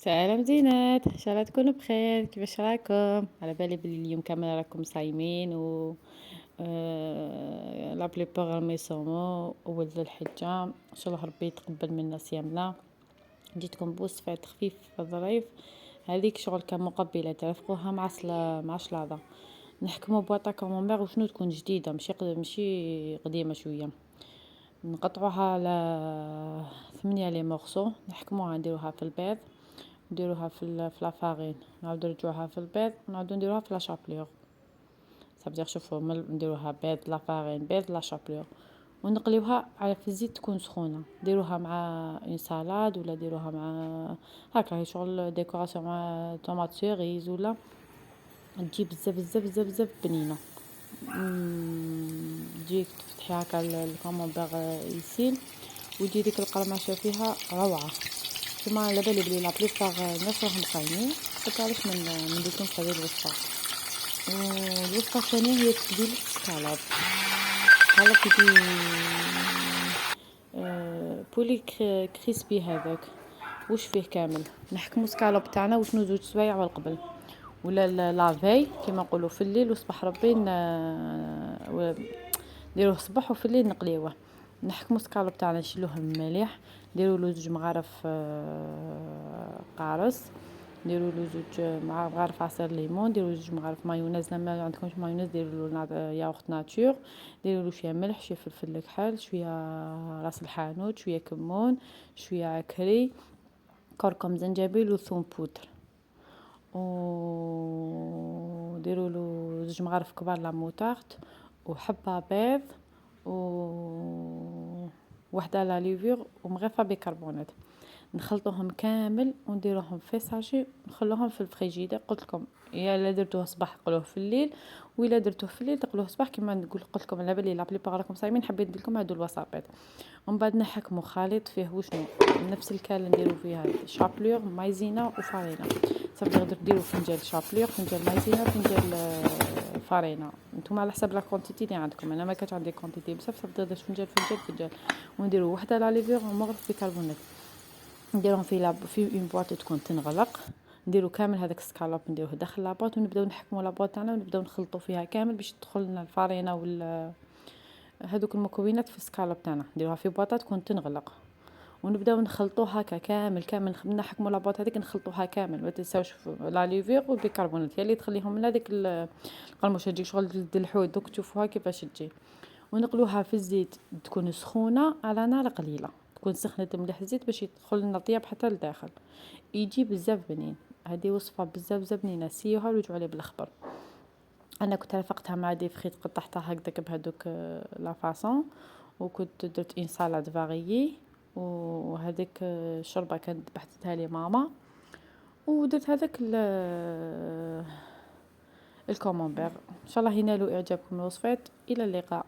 سلام زينات، ان شاء الله تكونوا بخير. كيفاش راكم؟ على بالي بلي اليوم كامل راكم صايمين و لا بليبور راهم يصوموا اول ذو الحجه. ان شاء الله ربي يتقبل منا صيامنا. جيتكم بوصفات خفيف ظريف. هذيك شغل كان مقبله ترافقوها مع شلاضه. نحكموا بواطا كومبير وشنو تكون جديده ماشي قديمه شويه. نقطعوها على 8 لي مورسو، نحكموها نديروها في البيض، نديروها في لافارين، نعاودو نرجعوها في البيض، نعاودو نديروها في لا شابلور. صافي شوفوا نديروها بيض لافارين بيض لا شابلور، ونقليوها على في الزيت تكون سخونه. ديروها مع اون سالاد ولا ديروها مع هكا شغل ديكوراسيون مع طوماط سيريز ولا تجي بزاف بزاف بزاف بزاف بنينه. تجيك تفتحي هكا الكومبومبير يسيل ويجي ديك القرمشه فيها روعه. كما على بالي بلي لا بليبار الناس راهم صايمين، قلت علاش من نديرلكم في هذه الوصفه. والوصفه الثانيه هي تتبيله السكالوب. يجي بولي كريسبي هذاك. واش فيه كامل نحكمو سكالوب تاعنا وشنو 2 سوايع والقبل ولا لافي كما نقولوا في الليل وصباح ربي نديروه صباح وفي الليل نقليوه. نحكمو سكالوب تاعنا نشيلوه مليح، نديروا له 2 مغارف قارص، نديروا له 2 مغارف عصير ليمون، نديروا 2 مغارف مايونيز. لما عندكمش مايونيز ديروا له ياغورت ناتور، ديروا له شويه ملح شويه فلفل الكحل شويه راس الحانوت شويه كمون شويه عكري كركم زنجبيل وثوم بودر، وديروا له 2 مغارف كبار لا موطارد وحبه بيض وحده لا ليفور ومغرفه بيكربونات. نخلطوهم كامل ونديروهم في ساشي نخلوهم في الفريجيدير. قلت لكم يا الا درتوه صباح قلوه في الليل، وإلا درتوه في الليل تقلوه صباح. كما نقول قلت لكم على بالي لا بليبار راكم صايمين، حبيت ندير لكم هادو الوصفات. ومن بعد نحكموا خليط فيه وشنو نفس الكال نديروا فيها شابلور مايزينا وفارينه. صافي تقدر ديروا فنجان شابلور فنجان مايزينا فنجان فارينه. نتوما على حسب لا كونتيتي اللي عندكم. انا ما كانش عندي كونتيتي بزاف، صافي تقدر فنجان ونديروا وحده لا ليفور ومغرف بيكربونات. نديرهم في اون بواط تكون تنغلق. نديروا كامل هذاك السكالوب نديروه داخل لاباط ونبداو نحكموا لاباط تاعنا ونبداو نخلطوا فيها كامل باش تدخل لنا الفارينه هذوك المكونات في السكالوب تاعنا. نديروها في بواطه تكون تنغلق ونبداو نخلطوها هكا كامل نحكموا لاباط هذيك نخلطوها كامل. ما تنساوش لا ليفور والبيكربونات هي اللي تخليهم من هذيك القرمشه تجي شغل الحوت دوك تشوفوها كيفاش تجي. ونقلوها في الزيت تكون سخونه على نار قليله، تكون سخنت مليح الزيت باش يدخل لنا الطياب حتى لداخل، يجي بزاف بنين. هذه وصفه بزاف بزاف بنينه، سيوها ورجعوا عليه بالخبر. انا كنت رافقتها مع دي فخيت قطعتها هكذاك بهذوك لا فاصون، وكنت درت اون سالاد فاريي، وهذيك الشوربه كانت بحثتها لي ماما، ودرت هذاك الكومونبير. ان شاء الله ينالوا اعجابكم الوصفات. الى اللقاء.